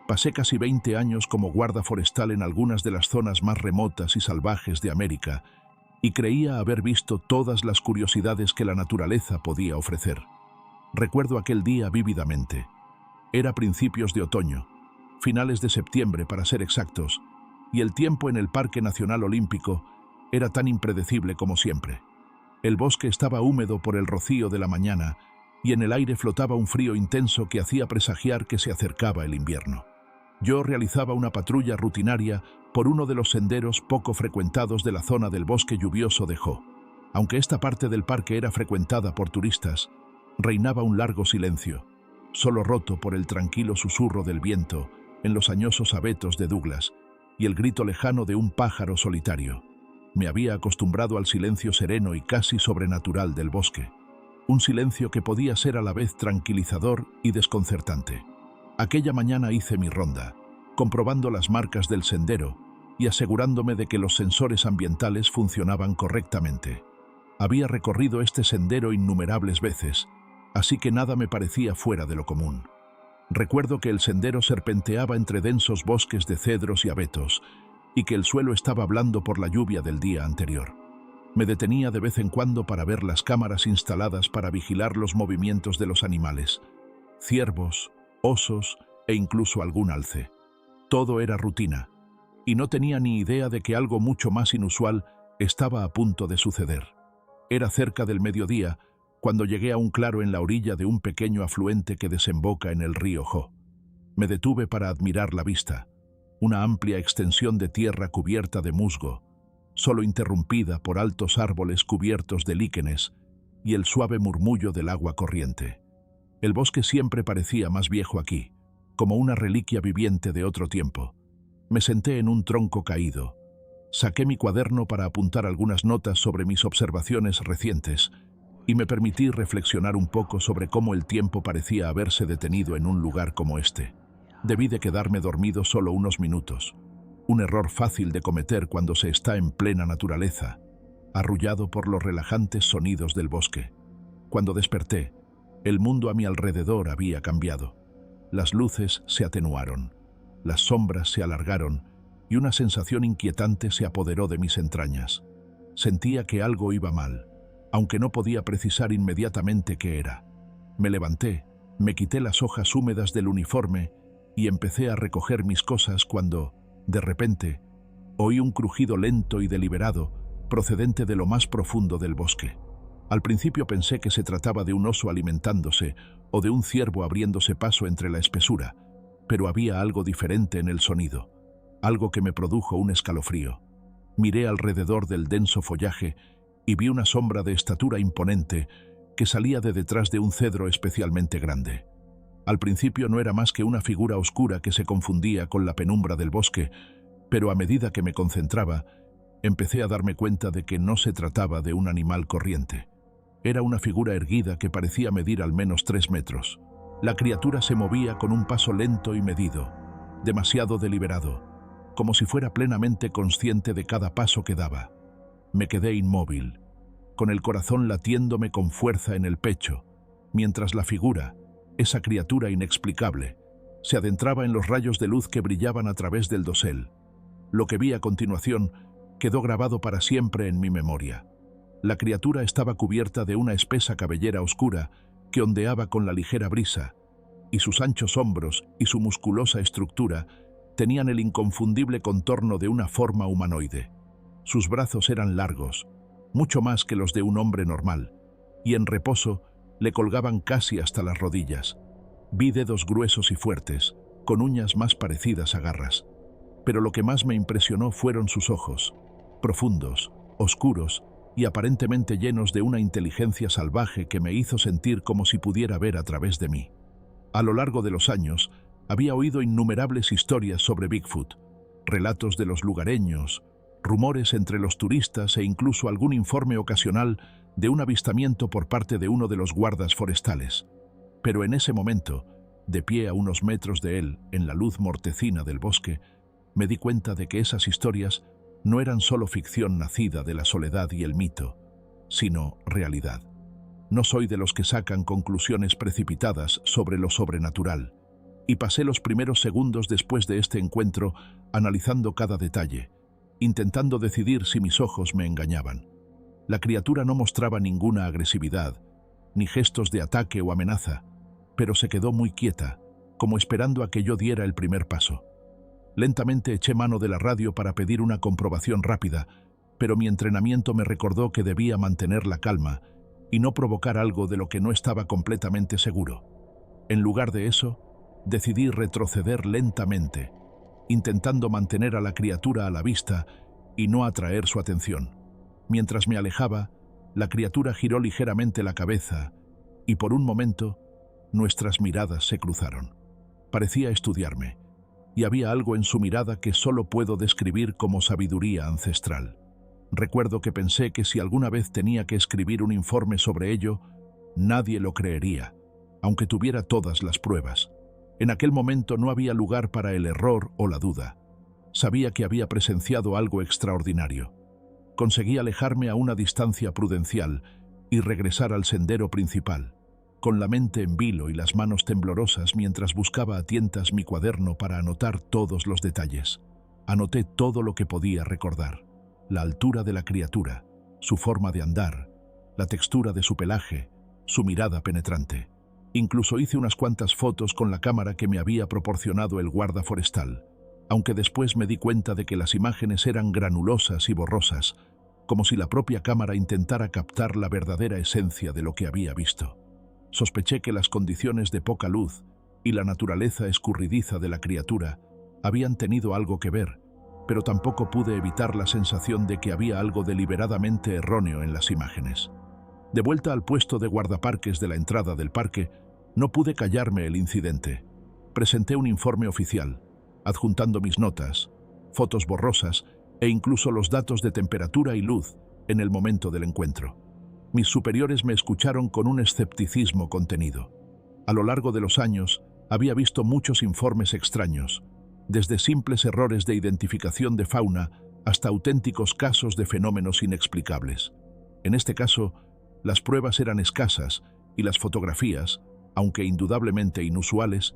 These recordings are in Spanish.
Pasé casi 20 años como guarda forestal en algunas de las zonas más remotas y salvajes de América y creía haber visto todas las curiosidades que la naturaleza podía ofrecer. Recuerdo aquel día vívidamente. Era principios de otoño, finales de septiembre para ser exactos, y el tiempo en el Parque Nacional Olímpico era tan impredecible como siempre. El bosque estaba húmedo por el rocío de la mañana y en el aire flotaba un frío intenso que hacía presagiar que se acercaba el invierno. Yo realizaba una patrulla rutinaria por uno de los senderos poco frecuentados de la zona del bosque lluvioso de Jo. Aunque esta parte del parque era frecuentada por turistas, reinaba un largo silencio, solo roto por el tranquilo susurro del viento en los añosos abetos de Douglas y el grito lejano de un pájaro solitario. Me había acostumbrado al silencio sereno y casi sobrenatural del bosque, un silencio que podía ser a la vez tranquilizador y desconcertante. Aquella mañana hice mi ronda, comprobando las marcas del sendero y asegurándome de que los sensores ambientales funcionaban correctamente. Había recorrido este sendero innumerables veces, así que nada me parecía fuera de lo común. Recuerdo que el sendero serpenteaba entre densos bosques de cedros y abetos y que el suelo estaba blando por la lluvia del día anterior. Me detenía de vez en cuando para ver las cámaras instaladas para vigilar los movimientos de los animales, ciervos, osos e incluso algún alce. Todo era rutina, y no tenía ni idea de que algo mucho más inusual estaba a punto de suceder. Era cerca del mediodía cuando llegué a un claro en la orilla de un pequeño afluente que desemboca en el río Jo. Me detuve para admirar la vista, una amplia extensión de tierra cubierta de musgo, solo interrumpida por altos árboles cubiertos de líquenes y el suave murmullo del agua corriente. El bosque siempre parecía más viejo aquí, como una reliquia viviente de otro tiempo. Me senté en un tronco caído. Saqué mi cuaderno para apuntar algunas notas sobre mis observaciones recientes y me permití reflexionar un poco sobre cómo el tiempo parecía haberse detenido en un lugar como este. Debí de quedarme dormido solo unos minutos, un error fácil de cometer cuando se está en plena naturaleza, arrullado por los relajantes sonidos del bosque. Cuando desperté, el mundo a mi alrededor había cambiado. Las luces se atenuaron, las sombras se alargaron y una sensación inquietante se apoderó de mis entrañas. Sentía que algo iba mal, aunque no podía precisar inmediatamente qué era. Me levanté, me quité las hojas húmedas del uniforme y empecé a recoger mis cosas cuando, de repente, oí un crujido lento y deliberado procedente de lo más profundo del bosque. Al principio pensé que se trataba de un oso alimentándose o de un ciervo abriéndose paso entre la espesura, pero había algo diferente en el sonido, algo que me produjo un escalofrío. Miré alrededor del denso follaje y vi una sombra de estatura imponente que salía de detrás de un cedro especialmente grande. Al principio no era más que una figura oscura que se confundía con la penumbra del bosque, pero a medida que me concentraba, empecé a darme cuenta de que no se trataba de un animal corriente. Era una figura erguida que parecía medir al menos 3 metros. La criatura se movía con un paso lento y medido, demasiado deliberado, como si fuera plenamente consciente de cada paso que daba. Me quedé inmóvil, con el corazón latiéndome con fuerza en el pecho, mientras la figura, esa criatura inexplicable, se adentraba en los rayos de luz que brillaban a través del dosel. Lo que vi a continuación quedó grabado para siempre en mi memoria. La criatura estaba cubierta de una espesa cabellera oscura que ondeaba con la ligera brisa, y sus anchos hombros y su musculosa estructura tenían el inconfundible contorno de una forma humanoide. Sus brazos eran largos, mucho más que los de un hombre normal, y en reposo le colgaban casi hasta las rodillas. Vi dedos gruesos y fuertes, con uñas más parecidas a garras. Pero lo que más me impresionó fueron sus ojos, profundos, oscuros y aparentemente llenos de una inteligencia salvaje que me hizo sentir como si pudiera ver a través de mí. A lo largo de los años, había oído innumerables historias sobre Bigfoot, relatos de los lugareños, rumores entre los turistas e incluso algún informe ocasional de un avistamiento por parte de uno de los guardas forestales. Pero en ese momento, de pie a unos metros de él, en la luz mortecina del bosque, me di cuenta de que esas historias no eran solo ficción nacida de la soledad y el mito, sino realidad. No soy de los que sacan conclusiones precipitadas sobre lo sobrenatural. y pasé los primeros segundos después de este encuentro analizando cada detalle, intentando decidir si mis ojos me engañaban. La criatura no mostraba ninguna agresividad, ni gestos de ataque o amenaza, pero se quedó muy quieta, como esperando a que yo diera el primer paso. Lentamente eché mano de la radio para pedir una comprobación rápida, pero mi entrenamiento me recordó que debía mantener la calma y no provocar algo de lo que no estaba completamente seguro. En lugar de eso, decidí retroceder lentamente, intentando mantener a la criatura a la vista y no atraer su atención. Mientras me alejaba, la criatura giró ligeramente la cabeza y por un momento nuestras miradas se cruzaron. Parecía estudiarme, y había algo en su mirada que solo puedo describir como sabiduría ancestral. Recuerdo que pensé que si alguna vez tenía que escribir un informe sobre ello, nadie lo creería, aunque tuviera todas las pruebas. En aquel momento no había lugar para el error o la duda. Sabía que había presenciado algo extraordinario. Conseguí alejarme a una distancia prudencial y regresar al sendero principal, con la mente en vilo y las manos temblorosas mientras buscaba a tientas mi cuaderno para anotar todos los detalles. Anoté todo lo que podía recordar: la altura de la criatura, su forma de andar, la textura de su pelaje, su mirada penetrante. Incluso hice unas cuantas fotos con la cámara que me había proporcionado el guarda forestal, aunque después me di cuenta de que las imágenes eran granulosas y borrosas, como si la propia cámara intentara captar la verdadera esencia de lo que había visto. Sospeché que las condiciones de poca luz y la naturaleza escurridiza de la criatura habían tenido algo que ver, pero tampoco pude evitar la sensación de que había algo deliberadamente erróneo en las imágenes. De vuelta al puesto de guardaparques de la entrada del parque, no pude callarme el incidente. Presenté un informe oficial, adjuntando mis notas, fotos borrosas e incluso los datos de temperatura y luz en el momento del encuentro. Mis superiores me escucharon con un escepticismo contenido. A lo largo de los años, había visto muchos informes extraños, desde simples errores de identificación de fauna hasta auténticos casos de fenómenos inexplicables. En este caso, las pruebas eran escasas y las fotografías, aunque indudablemente inusuales,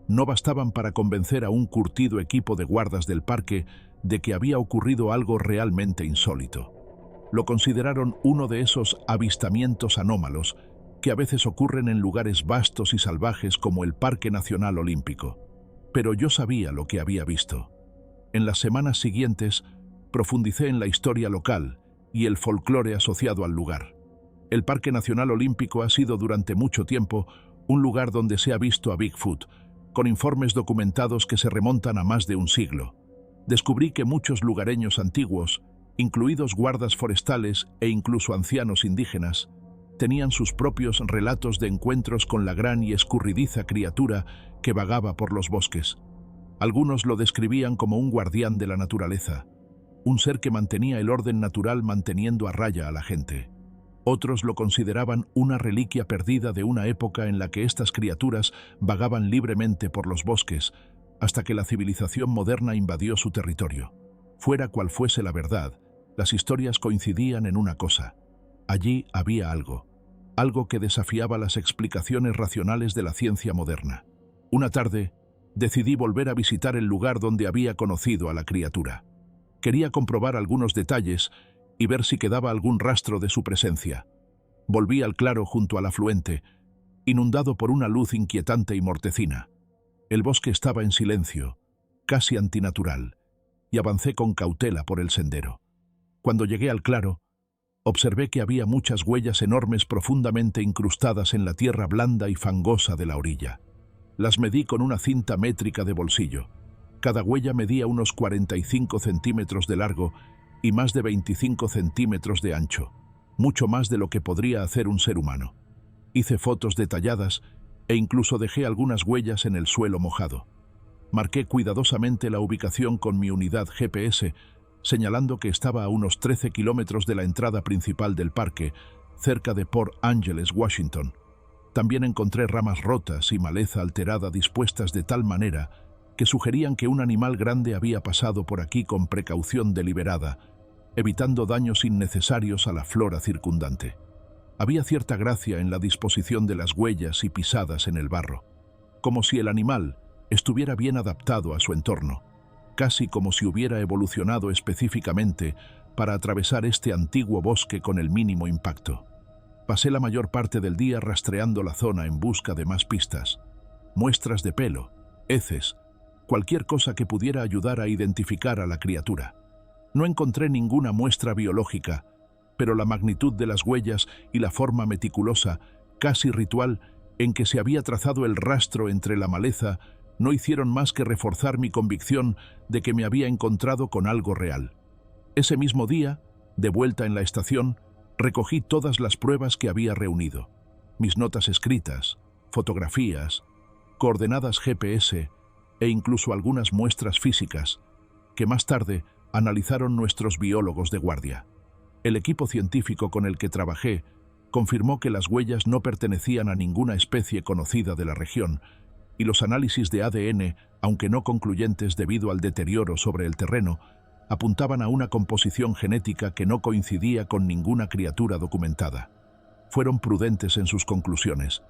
no bastaban para convencer a un curtido equipo de guardas del parque de que había ocurrido algo realmente insólito. Lo consideraron uno de esos avistamientos anómalos que a veces ocurren en lugares vastos y salvajes como el Parque Nacional Olímpico. Pero yo sabía lo que había visto. En las semanas siguientes, profundicé en la historia local y el folclore asociado al lugar. El Parque Nacional Olímpico ha sido durante mucho tiempo un lugar donde se ha visto a Bigfoot, con informes documentados que se remontan a más de un siglo. Descubrí que muchos lugareños antiguos, incluidos guardas forestales e incluso ancianos indígenas, tenían sus propios relatos de encuentros con la gran y escurridiza criatura que vagaba por los bosques. Algunos lo describían como un guardián de la naturaleza, un ser que mantenía el orden natural manteniendo a raya a la gente. Otros lo consideraban una reliquia perdida de una época en la que estas criaturas vagaban libremente por los bosques, hasta que la civilización moderna invadió su territorio. Fuera cual fuese la verdad, las historias coincidían en una cosa: allí había algo que desafiaba las explicaciones racionales de la ciencia moderna. Una tarde, decidí volver a visitar el lugar donde había conocido a la criatura. Quería comprobar algunos detalles y ver si quedaba algún rastro de su presencia. Volví al claro junto al afluente, inundado por una luz inquietante y mortecina. El bosque estaba en silencio, casi antinatural, y avancé con cautela por el sendero. Cuando llegué al claro, observé que había muchas huellas enormes profundamente incrustadas en la tierra blanda y fangosa de la orilla. Las medí con una cinta métrica de bolsillo. Cada huella medía unos 45 centímetros de largo y más de 25 centímetros de ancho, mucho más de lo que podría hacer un ser humano. Hice fotos detalladas e incluso dejé algunas huellas en el suelo mojado. Marqué cuidadosamente la ubicación con mi unidad GPS, señalando que estaba a unos 13 kilómetros de la entrada principal del parque, cerca de Port Angeles, Washington. También encontré ramas rotas y maleza alterada dispuestas de tal manera que sugerían que un animal grande había pasado por aquí con precaución deliberada, evitando daños innecesarios a la flora circundante. Había cierta gracia en la disposición de las huellas y pisadas en el barro, como si el animal, estuviera bien adaptado a su entorno, casi como si hubiera evolucionado específicamente para atravesar este antiguo bosque con el mínimo impacto. Pasé la mayor parte del día rastreando la zona en busca de más pistas, muestras de pelo, heces, cualquier cosa que pudiera ayudar a identificar a la criatura. No encontré ninguna muestra biológica, pero la magnitud de las huellas y la forma meticulosa, casi ritual, en que se había trazado el rastro entre la maleza no hicieron más que reforzar mi convicción de que me había encontrado con algo real. Ese mismo día, de vuelta en la estación, recogí todas las pruebas que había reunido, mis notas escritas, fotografías, coordenadas GPS e incluso algunas muestras físicas, que más tarde analizaron nuestros biólogos de guardia. El equipo científico con el que trabajé confirmó que las huellas no pertenecían a ninguna especie conocida de la región, y los análisis de ADN, aunque no concluyentes debido al deterioro sobre el terreno, apuntaban a una composición genética que no coincidía con ninguna criatura documentada. Fueron prudentes en sus conclusiones,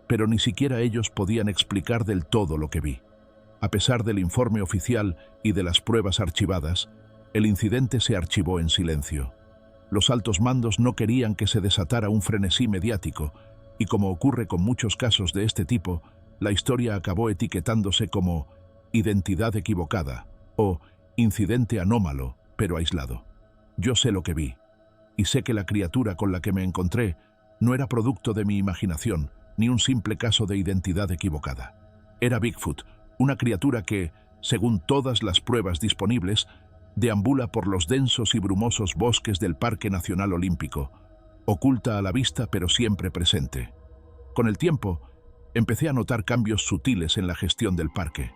pero ni siquiera ellos podían explicar del todo lo que vi. A pesar del informe oficial y de las pruebas archivadas, el incidente se archivó en silencio. Los altos mandos no querían que se desatara un frenesí mediático, y como ocurre con muchos casos de este tipo, la historia acabó etiquetándose como identidad equivocada o incidente anómalo, pero aislado. Yo sé lo que vi, y sé que la criatura con la que me encontré no era producto de mi imaginación, ni un simple caso de identidad equivocada. Era Bigfoot, una criatura que, según todas las pruebas disponibles, deambula por los densos y brumosos bosques del Parque Nacional Olímpico, oculta a la vista pero siempre presente. Con el tiempo, empecé a notar cambios sutiles en la gestión del parque.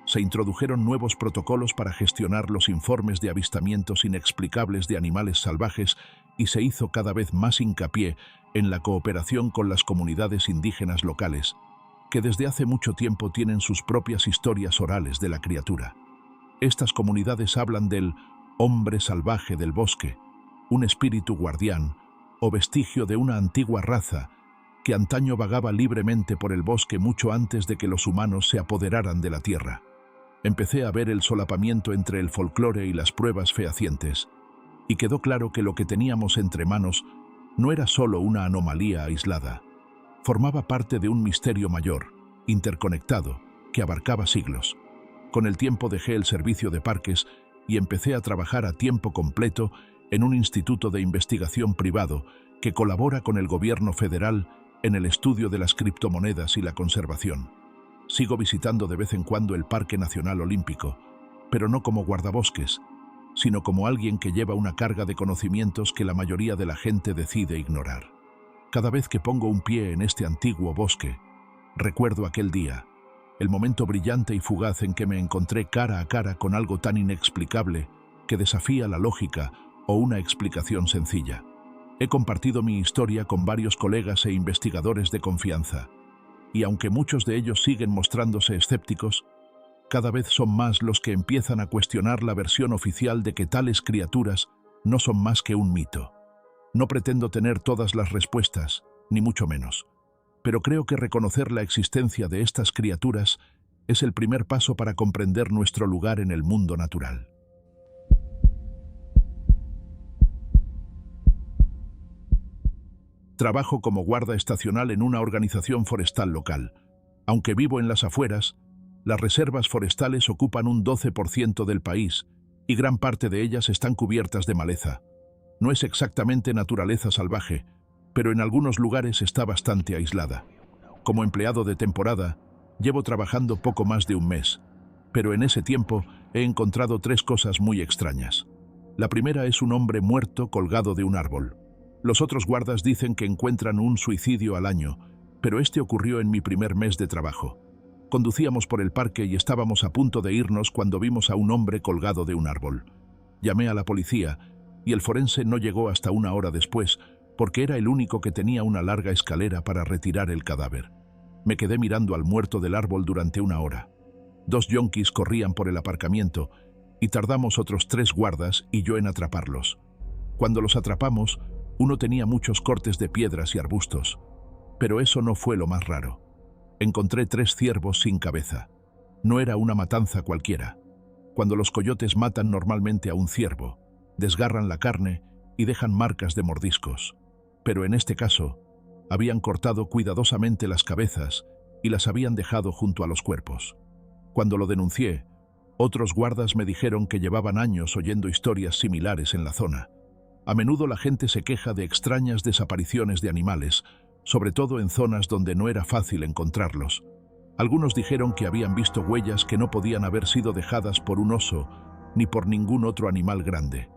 Se introdujeron nuevos protocolos para gestionar los informes de avistamientos inexplicables de animales salvajes y se hizo cada vez más hincapié en la cooperación con las comunidades indígenas locales, que desde hace mucho tiempo tienen sus propias historias orales de la criatura. Estas comunidades hablan del hombre salvaje del bosque, un espíritu guardián o vestigio de una antigua raza que antaño vagaba libremente por el bosque mucho antes de que los humanos se apoderaran de la tierra. Empecé a ver el solapamiento entre el folclore y las pruebas fehacientes, y quedó claro que lo que teníamos entre manos no era solo una anomalía aislada. Formaba parte de un misterio mayor, interconectado, que abarcaba siglos. Con el tiempo dejé el servicio de parques y empecé a trabajar a tiempo completo en un instituto de investigación privado que colabora con el gobierno federal en el estudio de las criptomonedas y la conservación. Sigo visitando de vez en cuando el Parque Nacional Olímpico, pero no como guardabosques, sino como alguien que lleva una carga de conocimientos que la mayoría de la gente decide ignorar. Cada vez que pongo un pie en este antiguo bosque, recuerdo aquel día, el momento brillante y fugaz en que me encontré cara a cara con algo tan inexplicable que desafía la lógica o una explicación sencilla. He compartido mi historia con varios colegas e investigadores de confianza, y aunque muchos de ellos siguen mostrándose escépticos, cada vez son más los que empiezan a cuestionar la versión oficial de que tales criaturas no son más que un mito. No pretendo tener todas las respuestas, ni mucho menos, pero creo que reconocer la existencia de estas criaturas es el primer paso para comprender nuestro lugar en el mundo natural. Trabajo como guarda estacional en una organización forestal local. Aunque vivo en las afueras, las reservas forestales ocupan un 12% del país y gran parte de ellas están cubiertas de maleza. No es exactamente naturaleza salvaje, pero en algunos lugares está bastante aislada. Como empleado de temporada, llevo trabajando poco más de un mes, pero en ese tiempo he encontrado 3 cosas muy extrañas. La primera es un hombre muerto colgado de un árbol. Los otros guardas dicen que encuentran un suicidio al año, pero este ocurrió en mi primer mes de trabajo. Conducíamos por el parque y estábamos a punto de irnos cuando vimos a un hombre colgado de un árbol. Llamé a la policía y el forense no llegó hasta una hora después porque era el único que tenía una larga escalera para retirar el cadáver. Me quedé mirando al muerto del árbol durante una hora. 2 yonkis corrían por el aparcamiento y tardamos otros 3 guardas y yo en atraparlos. Cuando los atrapamos, uno tenía muchos cortes de piedras y arbustos, pero eso no fue lo más raro. Encontré 3 ciervos sin cabeza. No era una matanza cualquiera. Cuando los coyotes matan normalmente a un ciervo, desgarran la carne y dejan marcas de mordiscos. Pero en este caso, habían cortado cuidadosamente las cabezas y las habían dejado junto a los cuerpos. Cuando lo denuncié, otros guardas me dijeron que llevaban años oyendo historias similares en la zona. A menudo la gente se queja de extrañas desapariciones de animales, sobre todo en zonas donde no era fácil encontrarlos. Algunos dijeron que habían visto huellas que no podían haber sido dejadas por un oso ni por ningún otro animal grande.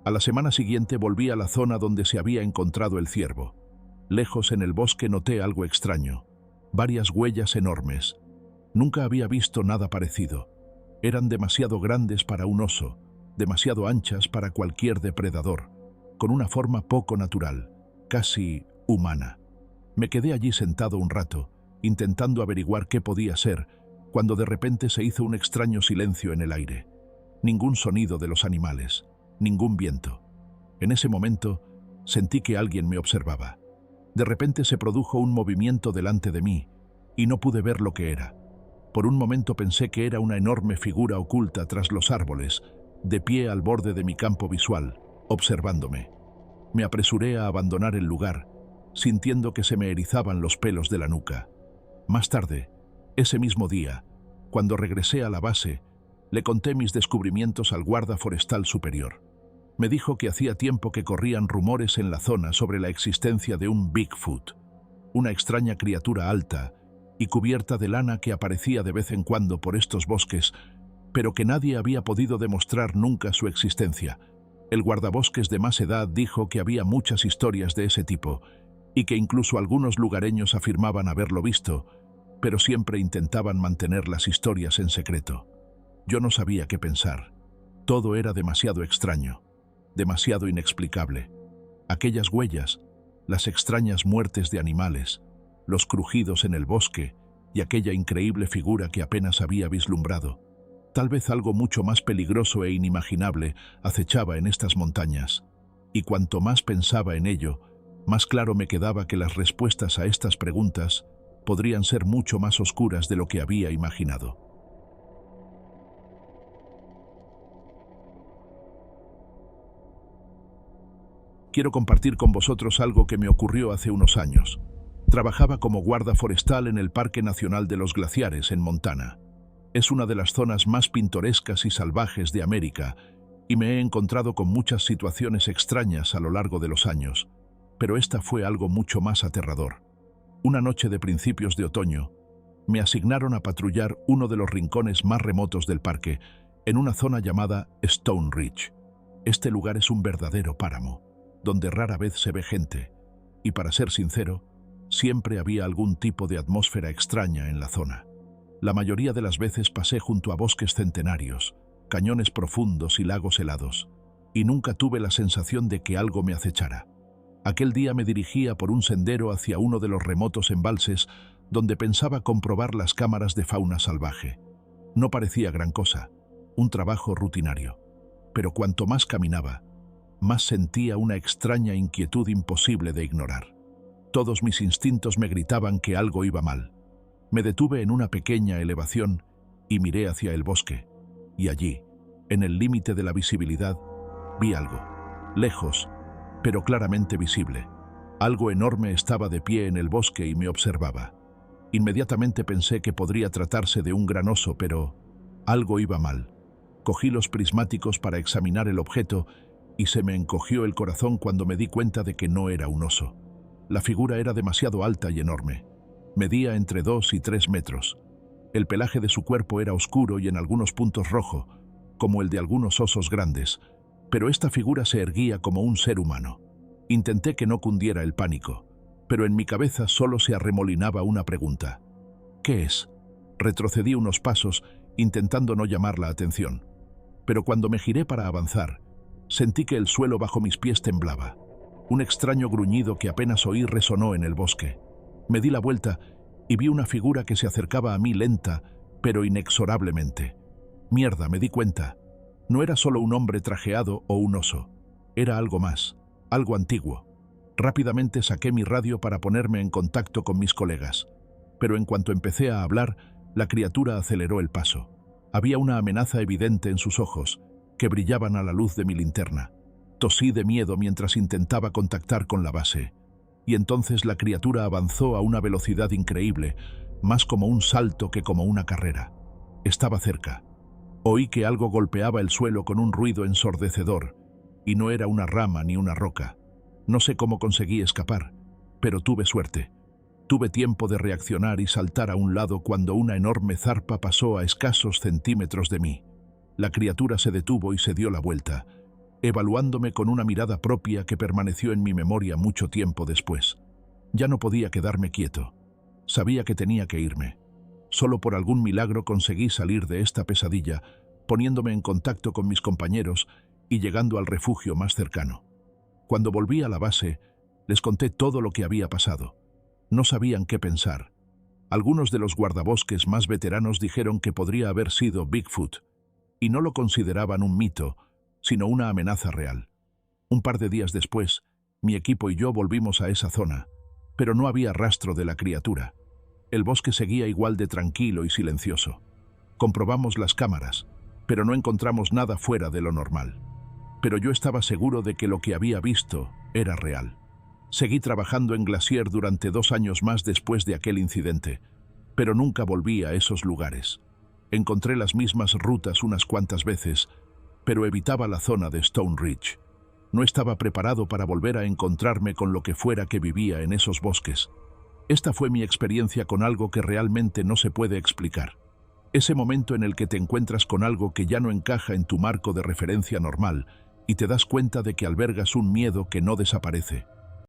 A la semana siguiente volví a la zona donde se había encontrado el ciervo. Lejos en el bosque noté algo extraño. Varias huellas enormes. Nunca había visto nada parecido. Eran demasiado grandes para un oso, demasiado anchas para cualquier depredador, con una forma poco natural, casi humana. Me quedé allí sentado un rato, intentando averiguar qué podía ser, cuando de repente se hizo un extraño silencio en el aire. Ningún sonido de los animales, ningún viento. En ese momento, sentí que alguien me observaba. De repente se produjo un movimiento delante de mí, y no pude ver lo que era. Por un momento pensé que era una enorme figura oculta tras los árboles, de pie al borde de mi campo visual, observándome. Me apresuré a abandonar el lugar, sintiendo que se me erizaban los pelos de la nuca. Más tarde, ese mismo día, cuando regresé a la base, le conté mis descubrimientos al guarda forestal superior. Me dijo que hacía tiempo que corrían rumores en la zona sobre la existencia de un Bigfoot, una extraña criatura alta y cubierta de lana que aparecía de vez en cuando por estos bosques, pero que nadie había podido demostrar nunca su existencia. El guardabosques de más edad dijo que había muchas historias de ese tipo, y que incluso algunos lugareños afirmaban haberlo visto, pero siempre intentaban mantener las historias en secreto. Yo no sabía qué pensar. Todo era demasiado extraño, demasiado inexplicable. Aquellas huellas, las extrañas muertes de animales, los crujidos en el bosque y aquella increíble figura que apenas había vislumbrado. Tal vez algo mucho más peligroso e inimaginable acechaba en estas montañas, y cuanto más pensaba en ello, más claro me quedaba que las respuestas a estas preguntas podrían ser mucho más oscuras de lo que había imaginado. Quiero compartir con vosotros algo que me ocurrió hace unos años. Trabajaba como guarda forestal en el Parque Nacional de los Glaciares, en Montana. Es una de las zonas más pintorescas y salvajes de América, y me he encontrado con muchas situaciones extrañas a lo largo de los años, pero esta fue algo mucho más aterrador. Una noche de principios de otoño, me asignaron a patrullar uno de los rincones más remotos del parque, en una zona llamada Stone Ridge. Este lugar es un verdadero páramo, donde rara vez se ve gente, y para ser sincero, siempre había algún tipo de atmósfera extraña en la zona. La mayoría de las veces pasé junto a bosques centenarios, cañones profundos y lagos helados, y nunca tuve la sensación de que algo me acechara. Aquel día me dirigía por un sendero hacia uno de los remotos embalses donde pensaba comprobar las cámaras de fauna salvaje. No parecía gran cosa, un trabajo rutinario, pero cuanto más caminaba, más sentía una extraña inquietud imposible de ignorar. Todos mis instintos me gritaban que algo iba mal. Me detuve en una pequeña elevación y miré hacia el bosque, y allí, en el límite de la visibilidad, vi algo, lejos, pero claramente visible. Algo enorme estaba de pie en el bosque y me observaba. Inmediatamente pensé que podría tratarse de un gran oso, pero algo iba mal. Cogí los prismáticos para examinar el objeto y se me encogió el corazón cuando me di cuenta de que no era un oso. La figura era demasiado alta y enorme. Medía entre 2 y 3 metros. El pelaje de su cuerpo era oscuro y en algunos puntos rojo, como el de algunos osos grandes, pero esta figura se erguía como un ser humano. Intenté que no cundiera el pánico, pero en mi cabeza solo se arremolinaba una pregunta. ¿Qué es? Retrocedí unos pasos, intentando no llamar la atención. Pero cuando me giré para avanzar, sentí que el suelo bajo mis pies temblaba. Un extraño gruñido que apenas oí resonó en el bosque. Me di la vuelta y vi una figura que se acercaba a mí lenta, pero inexorablemente. Mierda, me di cuenta. No era solo un hombre trajeado o un oso. Era algo más, algo antiguo. Rápidamente saqué mi radio para ponerme en contacto con mis colegas. Pero en cuanto empecé a hablar, La criatura aceleró el paso. Había una amenaza evidente en sus ojos, que brillaban a la luz de mi linterna. Tosí de miedo mientras intentaba contactar con la base. Y entonces la criatura avanzó a una velocidad increíble, más como un salto que como una carrera. Estaba cerca. Oí que algo golpeaba el suelo con un ruido ensordecedor, y no era una rama ni una roca. No sé cómo conseguí escapar, pero tuve suerte. Tuve tiempo de reaccionar y saltar a un lado cuando una enorme zarpa pasó a escasos centímetros de mí. La criatura se detuvo y se dio la vuelta, evaluándome con una mirada propia que permaneció en mi memoria mucho tiempo después. Ya no podía quedarme quieto. Sabía que tenía que irme. Solo por algún milagro conseguí salir de esta pesadilla, poniéndome en contacto con mis compañeros y llegando al refugio más cercano. Cuando volví a la base, les conté todo lo que había pasado. No sabían qué pensar. Algunos de los guardabosques más veteranos dijeron que podría haber sido Bigfoot, y no lo consideraban un mito, sino una amenaza real. Un par de días después, mi equipo y yo volvimos a esa zona, pero no había rastro de la criatura. El bosque seguía igual de tranquilo y silencioso. Comprobamos las cámaras, pero no encontramos nada fuera de lo normal. Pero yo estaba seguro de que lo que había visto era real. Seguí trabajando en Glacier durante 2 años más después de aquel incidente, pero nunca volví a esos lugares. Encontré las mismas rutas unas cuantas veces, pero evitaba la zona de Stone Ridge. No estaba preparado para volver a encontrarme con lo que fuera que vivía en esos bosques. Esta fue mi experiencia con algo que realmente no se puede explicar. Ese momento en el que te encuentras con algo que ya no encaja en tu marco de referencia normal y te das cuenta de que albergas un miedo que no desaparece.